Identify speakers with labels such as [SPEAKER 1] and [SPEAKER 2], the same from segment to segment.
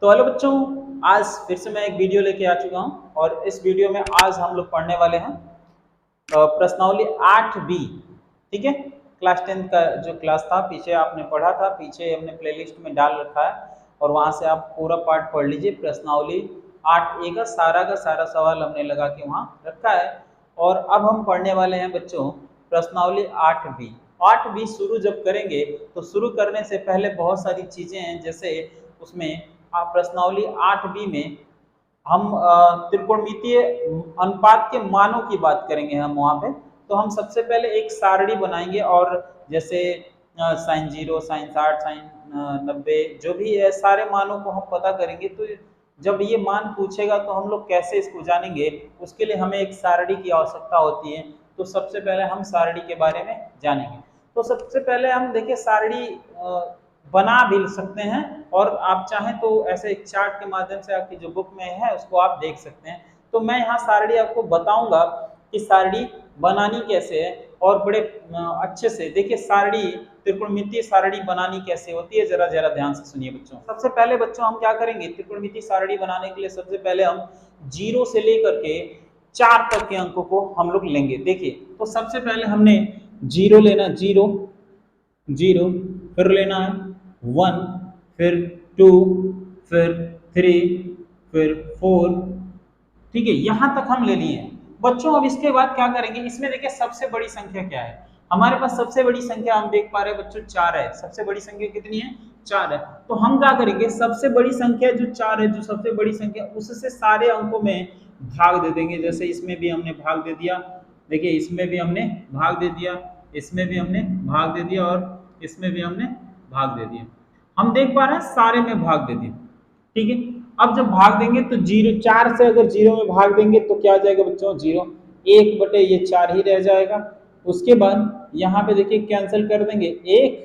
[SPEAKER 1] तो हेलो बच्चों, आज फिर से मैं एक वीडियो लेके आ चुका हूँ और इस वीडियो में आज हम लोग पढ़ने वाले हैं प्रश्नावली 8B। ठीक है, क्लास 10 का जो क्लास था पीछे आपने पढ़ा था, पीछे हमने प्लेलिस्ट में डाल रखा है और वहाँ से आप पूरा पार्ट पढ़ लीजिए। प्रश्नावली 8A का सारा सवाल हमने लगा के वहाँ रखा है और अब हम पढ़ने वाले हैं बच्चों प्रश्नावली 8B। 8B शुरू जब करेंगे तो शुरू करने से पहले बहुत सारी चीज़ें हैं, जैसे उसमें प्रश्नावली 8B में हम त्रिकोणमितीय अनुपात के मानों की बात करेंगे। हम वहाँ पे तो हम सबसे पहले एक सारणी बनाएंगे और जैसे साइन 0, साइन 60, साइन 90 जो भी है सारे मानों को हम पता करेंगे। तो जब ये मान पूछेगा तो हम लोग कैसे इसको जानेंगे, उसके लिए हमें एक सारणी की आवश्यकता होती है। तो सबसे पहले हम सारणी के बारे में जानेंगे। तो सबसे पहले हम देखिए सारणी बना भी सकते हैं और आप चाहें तो ऐसे एक चार्ट के माध्यम से आपकी जो बुक में है उसको आप देख सकते हैं। तो मैं यहाँ सारणी आपको बताऊंगा कि सारणी बनानी कैसे है और बड़े अच्छे से देखिए सारणी त्रिकोणमितीय सारणी बनानी कैसे होती है। जरा ध्यान से सुनिए बच्चों। सबसे पहले बच्चों हम क्या करेंगे, त्रिकोणमितीय सारणी बनाने के लिए सबसे पहले हम 0 से लेकर के 4 तक के अंकों को हम लोग लेंगे। देखिए तो सबसे पहले हमने 0 लेना, 0 0, फिर लेना है 1, फिर 2, फिर 3, फिर 4। ठीक है, यहां तक हम ले लिए हैं बच्चों। अब इसके बाद क्या करेंगे, इसमें देखिए सबसे बड़ी संख्या क्या है हमारे पास। सबसे बड़ी संख्या हम देख पा रहे हैं बच्चों 4 है। सबसे बड़ी संख्या कितनी है, 4 है। तो हम क्या करेंगे, सबसे बड़ी संख्या जो 4 है, जो सबसे बड़ी संख्या, उससे सारे अंकों में भाग दे देंगे। जैसे इसमें भी हमने भाग दे दिया, देखिए इसमें भी हमने भाग दे दिया, इसमें भी हमने भाग दे दिया और इसमें भी हमने भाग दे दिया। हम देख पा रहे हैं सारे में भाग दे दिया। ठीक है, अब जब भाग देंगे तो 0, 4 से अगर 0 में भाग देंगे तो क्या आ जाएगा बच्चों, 0, 1 बटे ये 4 ही रह जाएगा। उसके बाद यहाँ पे देखिए कैंसिल कर देंगे, 1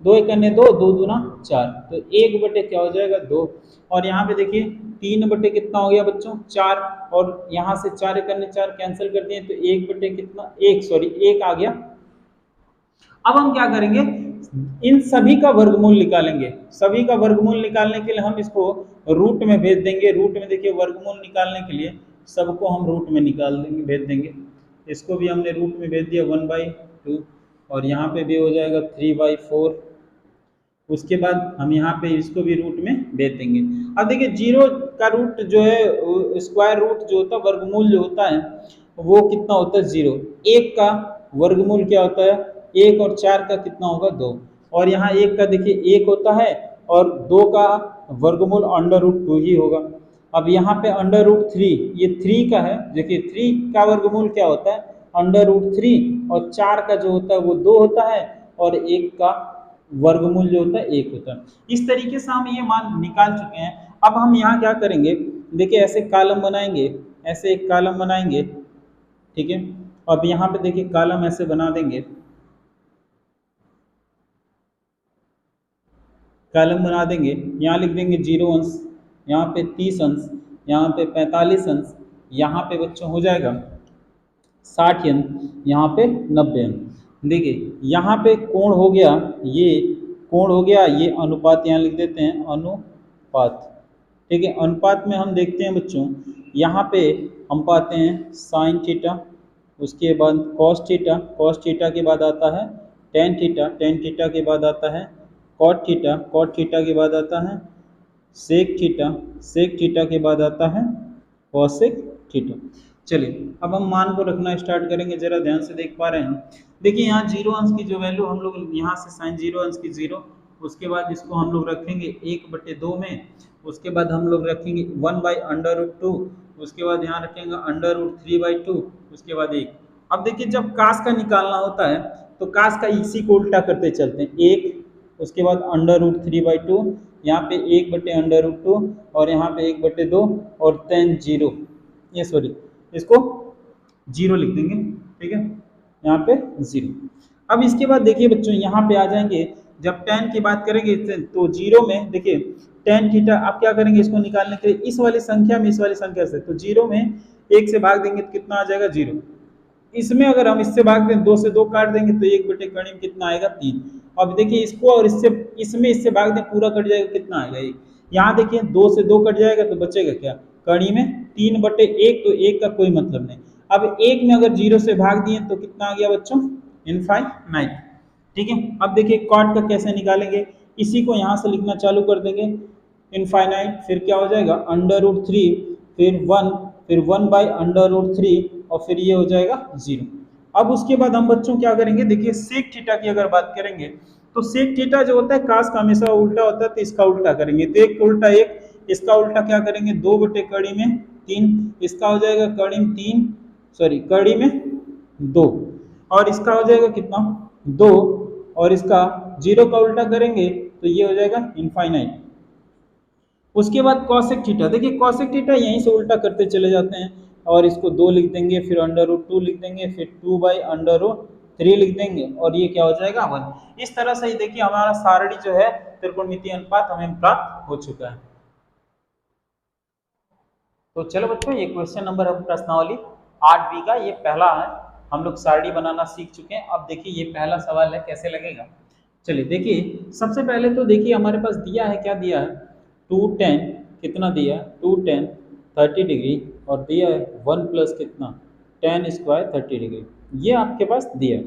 [SPEAKER 1] 2 1 2, 2 दूना 4, तो 1 बटे क्या हो जाएगा, 2। और यहाँ पे देखिए 3 बटे कितना हो गया बच्चों, 4, और यहाँ से 4 1 4 कैंसिल कर दिए तो 1 बटे कितना, 1 आ गया। अब हम क्या करेंगे, इन सभी का वर्गमूल निकालेंगे। सभी का वर्गमूल निकालने के लिए हम इसको रूट में भेज देंगे। रूट में देखिए वर्गमूल निकालने के लिए सबको हम रूट में निकाल देंगे, भेज देंगे। इसको भी हमने रूट में भेज दिया 1/2 और यहाँ पे भी हो जाएगा 3/4। उसके बाद हम यहाँ पे इसको भी रूट में भेज देंगे। अब देखिए 0 का रूट जो है, स्क्वायर रूट जो होता है, वर्गमूल जो होता है वो कितना होता है, 0। 1 का वर्गमूल क्या होता है, 1 और 4 का कितना होगा, 2। और यहाँ 1 का देखिए 1 होता है और 2 का वर्गमूल √2 ही होगा। अब यहाँ पे √3, ये 3 का है, देखिए 3 का वर्गमूल क्या होता है, √3, और 4 का जो होता है वो 2 होता है और 1 का वर्गमूल जो होता है 1 होता है। इस तरीके से हम ये मान निकाल चुके हैं। अब हम यहाँ क्या करेंगे, देखिए ऐसे कॉलम बनाएंगे, ऐसे एक कॉलम बनाएंगे। ठीक है, अब यहाँ पे देखिए कॉलम ऐसे बना देंगे, कॉलम बना देंगे। यहाँ लिख देंगे 0 अंश, यहाँ पे 30 अंश, यहाँ पे 45 अंश, यहाँ पे बच्चों हो जाएगा 60 अंश, यहाँ पे 90 अंश। देखिए यहाँ पे कोण हो गया, ये कोण हो गया, ये अनुपात यहाँ लिख देते हैं, अनुपात। ठीक है, अनुपात में हम देखते हैं बच्चों, यहाँ पे हम पाते हैं साइन थीटा, उसके बाद कॉस थीटा, कॉस थीटा के बाद आता है टेन थीटा, टेन थीटा के बाद आता है कॉट थीटा, कॉट थीटा के बाद आता है सेक थीटा, सेक थीटा के बाद आता है कॉसेक थीटा। चलिए अब हम मान को रखना स्टार्ट करेंगे। जरा ध्यान से देख पा रहे हैं, देखिए यहाँ 0 अंश की जो वैल्यू हम लोग यहाँ से साइन 0 अंश की 0, उसके बाद इसको हम लोग रखेंगे 1/2 में, उसके बाद हम लोग रखेंगे 1/√2, उसके बाद यहाँ रखेंगे √3/2, उसके बाद 1। अब देखिए जब कास का निकालना होता है तो कास का इसी को उल्टा करते चलते हैं, 1, उसके बाद √3/2, यहाँ पे 1/√2 और यहाँ पे 1/2 और 10 0, ये सॉरी इसको 0 लिख देंगे। ठीक है, यहाँ पे 0। अब इसके बाद देखिए बच्चों यहाँ पे आ जाएंगे, जब tan की बात करेंगे तो 0 में देखिए tan थीटा, आप क्या करेंगे इसको निकालने के लिए इस वाली संख्या में, इस वाली संख्या से, तो 0 में 1 से भाग देंगे तो कितना आ जाएगा, 0। इसमें अगर हम इससे भाग दें, 2 से 2 काट देंगे तो 1/करीब कितना आएगा, 3। अब देखिए इसको और इससे, इसमें इससे भाग दें, पूरा कट जाएगा, कितना आएगा, 1। यहाँ देखिए 2 से 2 कट जाएगा तो बचेगा क्या, कड़ी में 3/1, तो 1 का कोई मतलब नहीं। अब 1 में अगर 0 से भाग दिए तो कितना आ गया बच्चों, इनफाइनाइट। ठीक है, अब देखिए कॉट का कैसे निकालेंगे, इसी को यहाँ से लिखना चालू कर देंगे, इनफाइनाइट, फिर क्या हो जाएगा √3, फिर 1, फिर 1/√3 और फिर ये हो जाएगा 0। अब उसके बाद हम बच्चों क्या करेंगे, देखिए सेक थीटा की अगर बात करेंगे तो सेक थीटा जो होता है कास का हमेशा उल्टा होता है, तो इसका उल्टा करेंगे, तो 1 उल्टा 1, इसका उल्टा क्या करेंगे 2/कड़ी में 3, इसका हो जाएगा कड़ी में 3, सॉरी कड़ी में 2, और इसका हो जाएगा कितना 2, और इसका 0 का उल्टा करेंगे तो ये हो जाएगा इनफाइनाइट। उसके बाद कॉसेक थीटा, देखिए कॉसेक थीटा यहीं से उल्टा करते चले जाते हैं, और इसको 2 लिख देंगे, फिर √2 लिख देंगे, फिर 2/√3 लिख देंगे, और ये क्या हो जाएगा 1। इस तरह से ही देखिए हमारा सारणी जो है त्रिकोणमितीय अनुपात हमें प्राप्त हो चुका है। तो चलो बच्चों, ये क्वेश्चन नंबर हम प्रश्नावली 8B का ये पहला है, हम लोग सारणी बनाना सीख चुके हैं। अब देखिए ये पहला सवाल है, कैसे लगेगा, चलिए देखिए। सबसे पहले तो देखिए हमारे पास दिया है, क्या दिया है 2tan, कितना दिया 2tan 30 डिग्री, और दिया है 1 प्लस कितना tan² 30 डिग्री, ये आपके पास दिया है।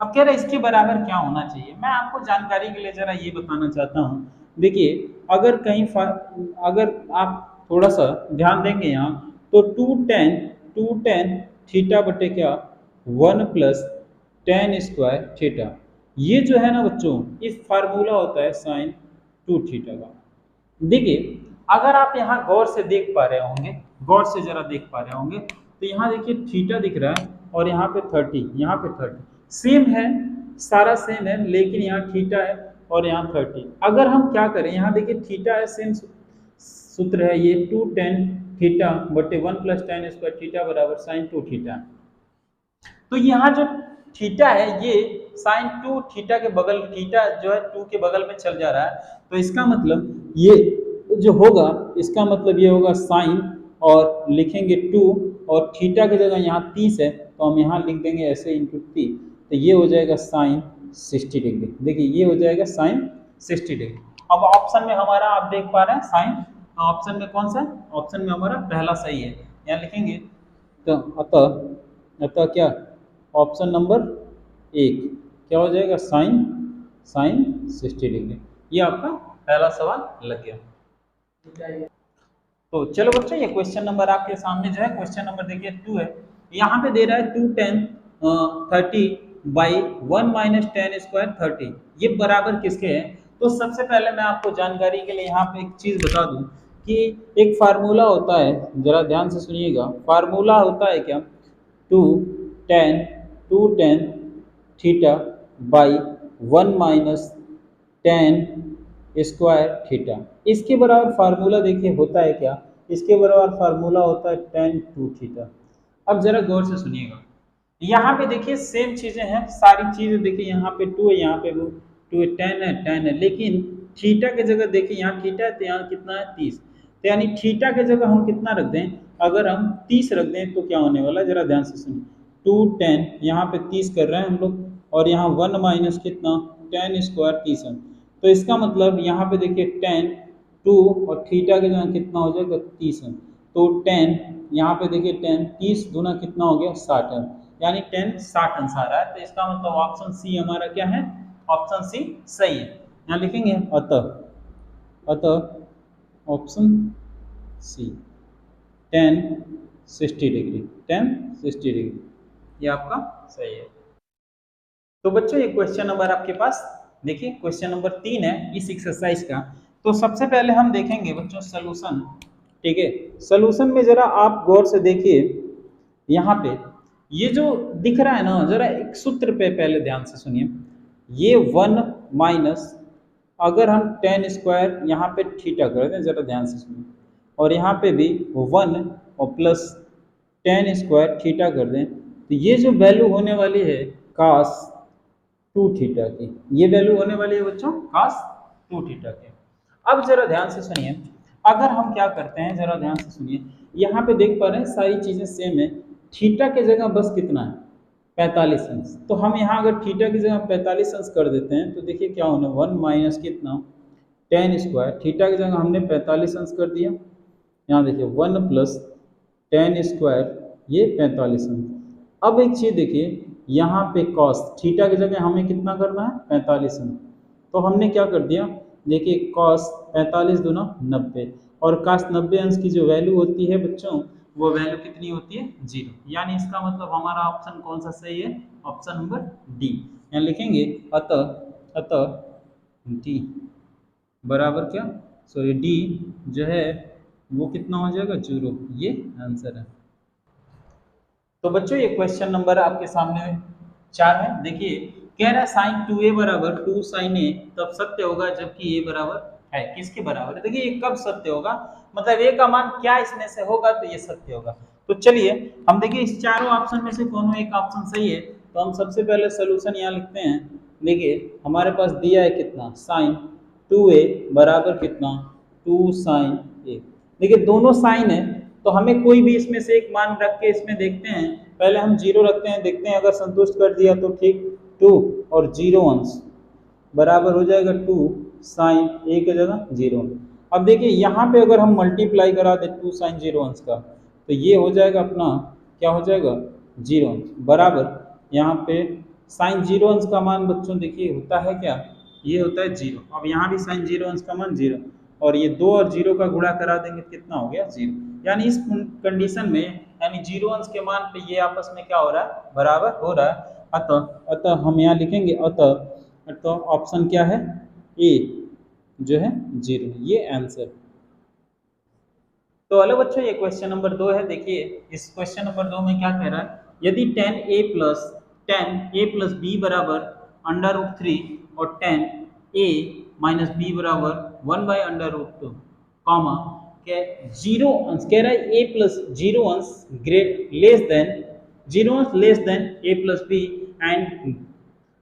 [SPEAKER 1] अब कह रहे हैं इसके बराबर क्या होना चाहिए, मैं आपको जानकारी के लिए जरा ये बताना चाहता हूँ। देखिए अगर कहीं अगर आप थोड़ा सा ध्यान देंगे यहाँ, तो 2tan थीटा बटे क्या 1 प्लस tan² थीटा, ये जो है ना बच्चों, इस फार्मूला होता है sin 2 थीटा का। देखिए अगर आप यहाँ गौर से देख पा रहे होंगे, गौर से जरा देख पा रहे होंगे, तो यहाँ देखिए थीटा दिख रहा है, और यहाँ पे 30, यहाँ पे 30 सेम है, सारा सेम है, लेकिन यहाँ थीटा है और यहाँ 30। अगर हम क्या करें, यहाँ देखिए थीटा है, सेम सूत्र है ये 2tan थीटा बटे 1 प्लस tan² थीटा बराबर sin 2 थीटा। तो यहाँ जो थीटा है ये sin 2 थीटा के बगल, थीटा जो है 2 के बगल में चल जा रहा है, तो इसका मतलब ये जो होगा, इसका मतलब ये होगा साइन, और लिखेंगे 2, और थीटा की जगह यहाँ 30 है, तो हम यहाँ लिख देंगे ऐसे इंटू 30, तो ये हो जाएगा साइन 60 डिग्री। देखिए ये हो जाएगा साइन 60 डिग्री। अब ऑप्शन में हमारा आप देख पा रहे हैं साइन, ऑप्शन में कौन सा है, ऑप्शन में हमारा पहला सही है, यहाँ लिखेंगे। तो अतः क्या ऑप्शन नंबर 1 क्या हो जाएगा साइन 60 डिग्री। ये आपका पहला सवाल लग गया। तो चलो बच्चों, ये क्वेश्चन नंबर आपके सामने जो है, क्वेश्चन नंबर देखिए 2 है, यहाँ पे दे रहा है 2tan 30/1 माइनस tan² 30, ये बराबर किसके हैं। तो सबसे पहले मैं आपको जानकारी के लिए यहाँ पे एक चीज़ बता दूँ कि एक फार्मूला होता है, जरा ध्यान से सुनिएगा, फार्मूला होता है क्या 2tan theta by 1 minus tan² theta, इसके बराबर फार्मूला देखिए होता है क्या, इसके बराबर फार्मूला होता है tan 2 थीटा। अब जरा गौर से सुनिएगा, यहाँ पे देखिए सेम चीजें हैं, सारी चीजें देखिए, यहाँ पे 2 है, यहाँ पे 2 है, tan है, लेकिन थीटा की जगह देखिए यहाँ थीटा है, तो यहाँ कितना है 30, तो यानी थीटा की जगह हम कितना रख दें, अगर हम 30 रख दें तो क्या होने वाला है, जरा ध्यान से सुनिए। 2tan यहाँ पे 30 कर रहे हैं हम लोग, और यहाँ 1 माइनस कितना tan² 30 है, तो इसका मतलब यहाँ पे देखिए tan 2 और थीटा के जगह कितना हो जाएगा 30 है, तो tan यहाँ पे देखिए tan 30 गुना कितना हो गया 60 है, यानी tan 60 अंश आ रहा है, तो इसका मतलब ऑप्शन सी हमारा क्या है, ऑप्शन सी सही है। यहाँ लिखेंगे अतः ऑप्शन सी tan 60 डिग्री, ये आपका सही है। तो बच्चों ये क्वेश्चन नंबर आपके पास देखिए, क्वेश्चन नंबर 3 है इस एक्सरसाइज का। तो सबसे पहले हम देखेंगे बच्चों सलूशन, ठीक है। सलूशन में जरा आप गौर से देखिए, यहाँ पे ये जो दिख रहा है ना, जरा एक सूत्र पे पहले ध्यान से सुनिए, ये 1 माइनस, अगर हम tan² यहाँ पे थीटा कर दें, जरा ध्यान से सुनिए, और यहाँ पे भी 1 और प्लस tan² थीटा कर दें, तो ये जो वैल्यू होने वाली है cos 2 थीटा की, ये वैल्यू होने वाली है बच्चों cos 2 थीटा की। अब जरा ध्यान से सुनिए, अगर हम क्या करते हैं, जरा ध्यान से सुनिए, यहाँ पे देख पा रहे हैं सारी चीजें सेम है, थीटा की जगह बस कितना है 45 अंश, तो हम यहाँ अगर थीटा की जगह 45 अंश कर देते हैं, तो देखिए क्या होना 1 माइनस कितना टेन स्क्वायर, थीटा की जगह हमने 45 अंश कर दिया। यहाँ देखिए 1 प्लस टेन स्क्वायर, ये 45 अंश। अब एक चीज़ देखिए, यहाँ पे कॉस थीटा की जगह हमें कितना करना है, 45 अंश। तो हमने क्या कर दिया, देखिए कॉस 45 दूना 90, और कॉस 90 अंश की जो वैल्यू होती है बच्चों, वो वैल्यू कितनी होती है, 0। यानी इसका मतलब हमारा ऑप्शन कौन सा सही है, ऑप्शन नंबर डी। यहाँ लिखेंगे अतः अतः डी बराबर क्या, सॉरी डी जो है वो कितना हो जाएगा, 0। ये आंसर है। तो बच्चों ये क्वेश्चन नंबर आपके सामने 4 है। देखिए कह रहा है साइन 2a बराबर 2 साइन a तब सत्य होगा जबकि a बराबर है, किसके बराबर है। देखिए ये कब सत्य होगा, मतलब a का मान क्या इसमें से होगा तो ये सत्य होगा। तो चलिए हम देखिए इस चारों ऑप्शन में से कोनो एक ऑप्शन सही है, तो हम सबसे पहले सोल्यूशन यहाँ लिखते हैं। देखिए हमारे पास दिया है कितना, साइन 2a बराबर कितना, 2 साइन a। देखिए दोनों साइन है, तो हमें कोई भी इसमें से एक मान रख के इसमें देखते हैं। पहले हम 0 रखते हैं, देखते हैं अगर संतुष्ट कर दिया तो ठीक, 2 और 0 अंश बराबर हो जाएगा 2 साइन a की जगह 0। अब देखिए यहाँ पे अगर हम मल्टीप्लाई करा दे 2 साइन 0 अंश का, तो ये हो जाएगा अपना, क्या हो जाएगा, 0 अंश बराबर यहाँ पे साइन 0 अंश का मान बच्चों देखिए होता है क्या, ये होता है 0। अब यहाँ भी साइन 0 अंश का मान 0, और ये 2 और 0 का गुणा करा देंगे कितना हो गया, 0। यानी इस कंडीशन में, यानी 0 अंश के मान पे ये आपस में क्या हो रहा है, बराबर हो रहा है। अतः अतः हम यहाँ लिखेंगे अतः ऑप्शन क्या है, ए जो है 0, ये आंसर। तो हेलो बच्चों ये क्वेश्चन नंबर 2 है। देखिए इस क्वेश्चन नंबर 2 में क्या कह रहा है, यदि tan a प्लस बी बराबर √3 और tan a माइनस बी बराबर 1/√2 कॉमा क्या 0 अंश, कह रहा है a प्लस 0 अंश लेस देन 0 अंश less than a plus B and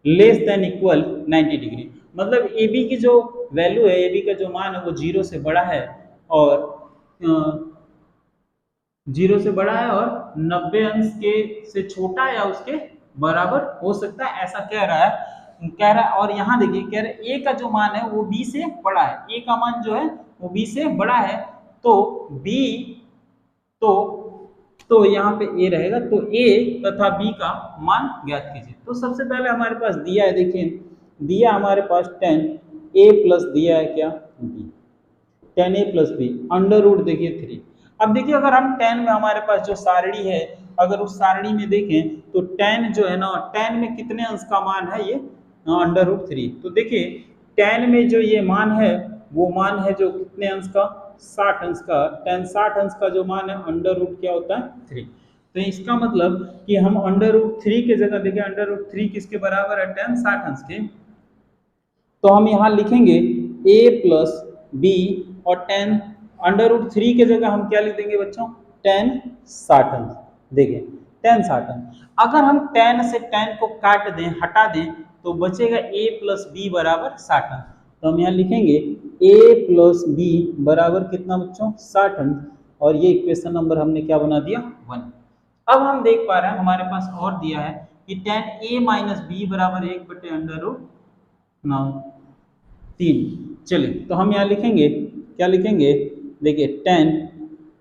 [SPEAKER 1] less than equal 90 degree. मतलब ए बी की जो वैल्यू है, ए बी का जो मान है वो 0 से बड़ा है, और 0 से बड़ा है और 90 अंश के से छोटा या उसके बराबर हो सकता है, ऐसा कह रहा है। और यहाँ देखिए कह रहा है ए का जो मान है वो बी से बड़ा है, ए का मान जो है वो बी से बड़ा है, तो बी तो यहाँ पे ए रहेगा, तो ए तथा बी का मान ज्ञात कीजिए। तो सबसे पहले हमारे पास दिया है, देखिए दिया हमारे पास tan a प्लस दिया है क्या, b, tan a plus B √ देखिए 3। अब देखिए अगर हम tan में हमारे पास जो सारणी है, अगर उस सारणी में देखें तो tan जो है ना, tan में कितने अंश का मान है, ये √3। तो देखिए tan में जो ये मान है वो मान है जो कितने अंश का, 60 अंश का। tan 60 अंश का जो मान है √ क्या होता है, 3। तो इसका मतलब कि हम √3 की जगह देखिए √3 किसके बराबर है, tan 60 अंश के। तो हम यहाँ लिखेंगे a प्लस बी, और tan √3 की जगह हम क्या लिख देंगे बच्चों, tan 60 अंश। देखिए tan 60 अंश, अगर हम tan से tan को काट दें, हटा दें, तो बचेगा a प्लस बी बराबर 60 अंश। तो हम यहाँ लिखेंगे a प्लस बी बराबर कितना बच्चों, 60 अंश, और ये इक्वेशन नंबर हमने क्या बना दिया, 1। अब हम देख पा रहे हैं हमारे पास और दिया है कि tan a माइनस बी बराबर 1/√3। चलिए तो हम यहाँ लिखेंगे, क्या लिखेंगे, देखिए tan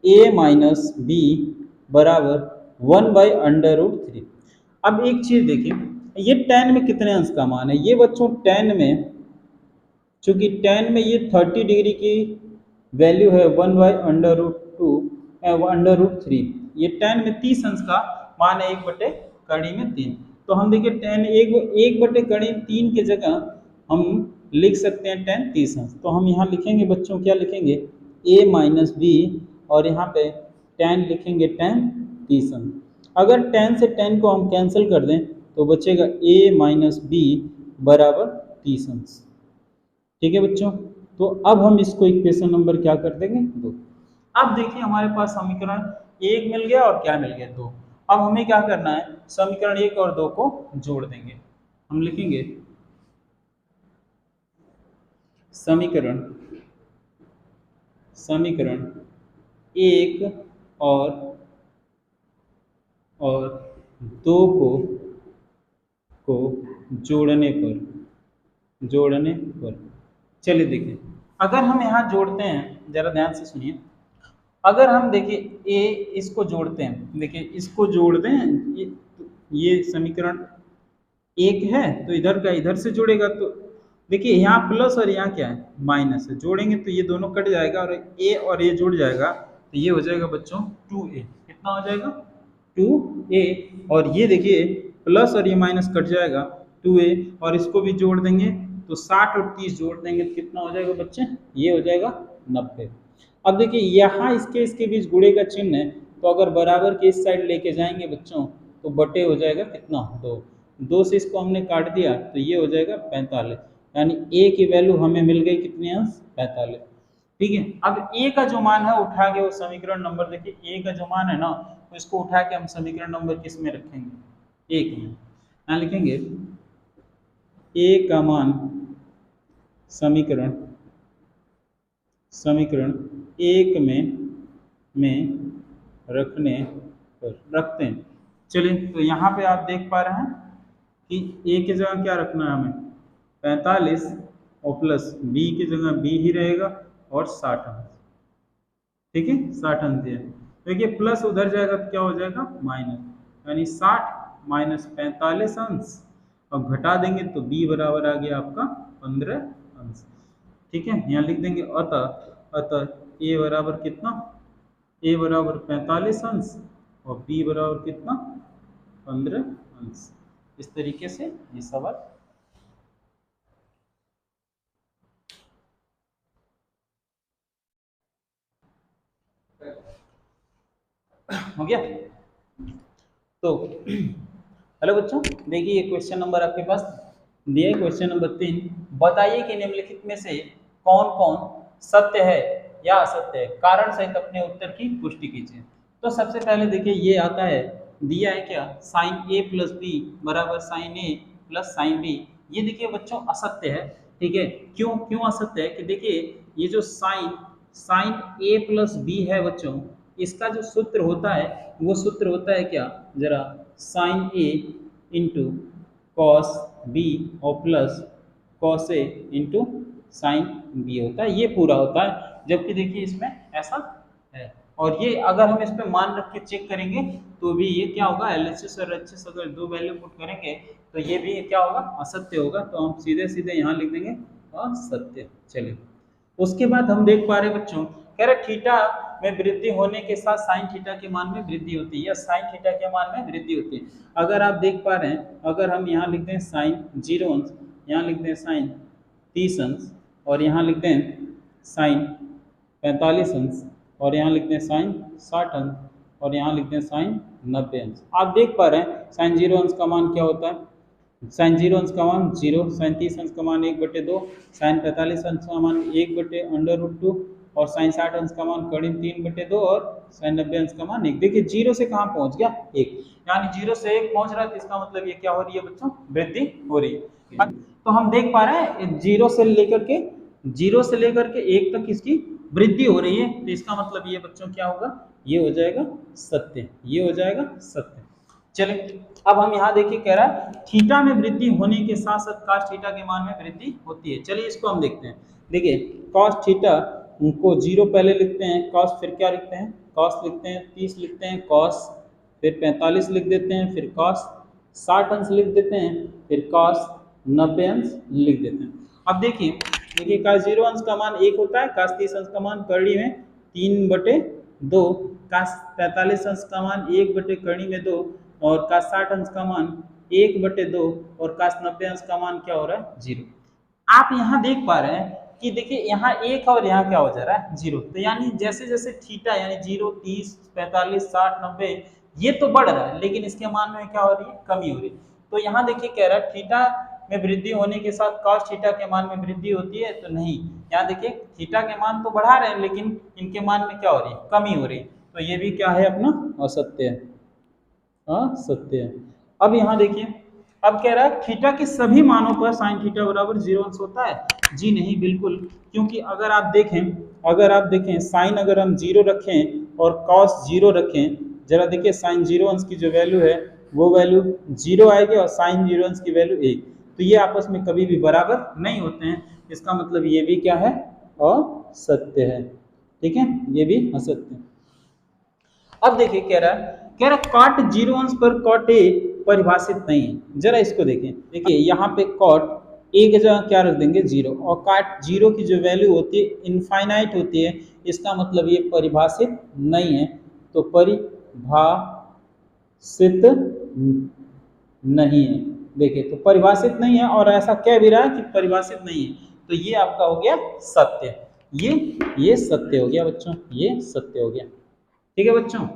[SPEAKER 1] a माइनस बी बराबर 1/√3। अब एक चीज देखिए, ये tan में कितने अंश का मान है, ये बच्चों tan में, चूंकि tan में ये 30 डिग्री की वैल्यू है 1/√3, ये tan में 30 अंश का मान है 1/3। तो हम देखिए tan 1/3 की जगह हम लिख सकते हैं tan 30 अंश। तो हम यहाँ लिखेंगे बच्चों, क्या लिखेंगे, a माइनस बी, और यहाँ पे tan लिखेंगे tan 30 अंश। अगर tan से tan को हम कैंसिल कर दें तो बचेगा a माइनस बी बराबर 30 अंश। ठीक है बच्चों, तो अब हम इसको इक्वेशन नंबर क्या कर देंगे, 2। अब देखिए हमारे पास समीकरण 1 मिल गया और क्या मिल गया, 2। अब हमें क्या करना है, समीकरण 1 और 2 को जोड़ देंगे। हम लिखेंगे समीकरण 1 और 2 को जोड़ने पर चलिए देखिए अगर हम यहाँ जोड़ते हैं, जरा ध्यान से सुनिए, अगर हम देखिए ए इसको जोड़ते हैं, देखिए इसको जोड़ दें, ये समीकरण एक है तो इधर का इधर से जुड़ेगा, तो देखिए यहाँ प्लस और यहाँ क्या है माइनस है, जोड़ेंगे तो ये दोनों कट जाएगा और ये जुड़ जाएगा, तो ये हो जाएगा बच्चों 2a। कितना हो जाएगा 2a। और ये देखिए प्लस और ये माइनस कट जाएगा 2a, और इसको भी जोड़ देंगे तो 60 और 30 जोड़ देंगे तो कितना हो जाएगा बच्चे, ये हो जाएगा 90। अब देखिए यहाँ इसके बीच गुणे का चिन्ह है, तो अगर बराबर के इस साइड लेके जाएंगे बच्चों तो बटे हो जाएगा कितना 2 से इसको हमने काट दिया तो ये हो जाएगा 45, यानी a की वैल्यू हमें मिल गई कितने अंश 45। ठीक है, अब a का जो मान है उठा के वो समीकरण नंबर, देखिए a का जो मान है ना, तो इसको उठा के हम समीकरण नंबर किस में रखेंगे, एक में। यहाँ लिखेंगे a का मान समीकरण एक में रखते हैं। चलिए, तो यहाँ पे आप देख पा रहे हैं कि a की जगह क्या रखना है हमें 45, और प्लस b की जगह b ही रहेगा और 60 अंश। ठीक है, 60 अंश दिया, देखिए प्लस उधर जाएगा तो क्या हो जाएगा माइनस, यानी 60 माइनस 45 अंश, और घटा देंगे तो b बराबर आ गया आपका 15 अंश। ठीक है, यहाँ लिख देंगे अतः a बराबर कितना, a बराबर 45 अंश और b बराबर कितना 15 अंश। इस तरीके से ये सवाल हो गया। तो हेलो बच्चों, देखिए क्वेश्चन नंबर आपके पास दिया है, क्वेश्चन नंबर 3, बताइए कि निम्नलिखित में से कौन कौन सत्य है या असत्य है, कारण सहित अपने उत्तर की पुष्टि कीजिए। तो सबसे पहले देखिए ये आता है, दिया है क्या साइन a प्लस बी बराबर sine a plus sine B. ये देखिए बच्चों असत्य है। ठीक है, क्यों असत्य है कि देखिए ये जो साइन a प्लस बी है बच्चों, इसका जो सूत्र होता है वो सूत्र होता है क्या, जरा sine a into cos B और plus cos A into sine B होता है, ये पूरा होता है। जबकि देखिए इसमें ऐसा है, और ये अगर हम इस पे मान रख के चेक करेंगे तो भी ये क्या होगा, LHS और RHS अगर दो वैल्यू पुट करेंगे तो ये भी क्या होगा, असत्य होगा। तो हम सीधे यहाँ लिख देंगे असत्य। चलिए, उसके बाद हम देख पा रहे बच्चों, कह रहे थीटा में वृद्धि होने के साथ साइन थीटा के मान में वृद्धि होती है या साइन थीटा के मान में वृद्धि होती है। अगर आप देख पा रहे हैं, अगर हम यहाँ लिख दें साइन 0 अंश, यहाँ लिख दें साइन 30 अंश, और यहाँ लिख दें साइन 45 अंश, और यहाँ लिख दें साइन 60 अंश, और यहाँ लिख दें साइन 90 अंश। आप देख पा रहे हैं साइन 0 अंश का मान क्या होता है, साइन 0 अंश का मान 0, साइन 30 अंश का मान 1/2, साइन 45 अंश का मान 1/√2, और साइन 60 अंश का मान करीब 3/2, और साइन 90 अंश का मान 1। देखिए 0 से कहाँ पहुंच गया 1, यानी 0 से 1 पहुंच रहा है, तो इसका मतलब ये क्या हो रही है बच्चों, वृद्धि हो रही है। तो हम देख पा रहे हैं 0 से लेकर के 1 तक इसकी वृद्धि हो रही है, तो इसका मतलब ये बच्चों क्या होगा, ये हो जाएगा सत्य, ये हो जाएगा सत्य। चलिए, अब हम यहाँ देखिए कह रहा है थीटा में वृद्धि होने के साथ साथ cos थीटा के मान में वृद्धि होती है। चलिए इसको हम देखते हैं। देखिए cos थीटा को 0 पहले लिखते हैं, cos फिर क्या लिखते हैं, cos लिखते हैं, 30 लिखते हैं, cos फिर 45 लिख देते हैं, फिर cos 60 अंश लिख देते हैं, फिर cos 90 अंश लिख देते हैं। अब देखिए cos 0 अंश का मान 1 होता है, cos 30 अंश का मान करड़ी में 3/2, cos 45 अंश का मान 1/करड़ी में 2, और cos 60 अंश का मान 1/2, और cos 90 अंश का मान क्या हो रहा है 0। आप यहाँ देख पा रहे हैं कि देखिए यहाँ 1 और यहाँ क्या हो जा रहा है 0, तो यानी जैसे जैसे थीटा यानी 0, 30, 45, 60, 90 ये तो बढ़ रहा है, लेकिन इसके मान में क्या हो रही है, कमी हो रही है। तो यहाँ देखिए कह रहा है थीटा में वृद्धि होने के साथ cos थीटा के मान में वृद्धि होती है, तो नहीं, यहाँ देखिए थीटा के मान तो बढ़ा रहे हैं लेकिन इनके मान में क्या हो रही है, कमी हो रही है। तो ये भी क्या है अपना असत्य है, सत्य है। अब यहाँ देखिए, अब कह रहा है थीटा के सभी मानों पर साइन थीटा बराबर 0 अंश होता है। जी नहीं, बिल्कुल, क्योंकि अगर आप देखें साइन अगर हम 0 रखें और cos 0 रखें, जरा देखिए साइन 0 अंश की जो वैल्यू है वो वैल्यू 0 आएगी और साइन 0 अंश की वैल्यू 1, तो ये आपस में कभी भी बराबर नहीं होते हैं। इसका मतलब ये भी क्या है, असत्य है। ठीक है, ये भी असत्य। अब देखिए कह रहा कॉट 0 अंश पर कॉट ए परिभाषित नहीं है। जरा इसको देखें, देखिए यहाँ पे कॉट ए की जगह क्या रख देंगे 0, और कॉट 0 की जो वैल्यू होती है इनफाइनाइट होती है, इसका मतलब ये परिभाषित नहीं है। तो परिभाषित नहीं है, देखिए तो परिभाषित नहीं है, और ऐसा कह भी रहा है कि परिभाषित नहीं है, तो ये आपका हो गया सत्य। ये सत्य हो गया बच्चों, ये सत्य हो गया। ठीक है बच्चों।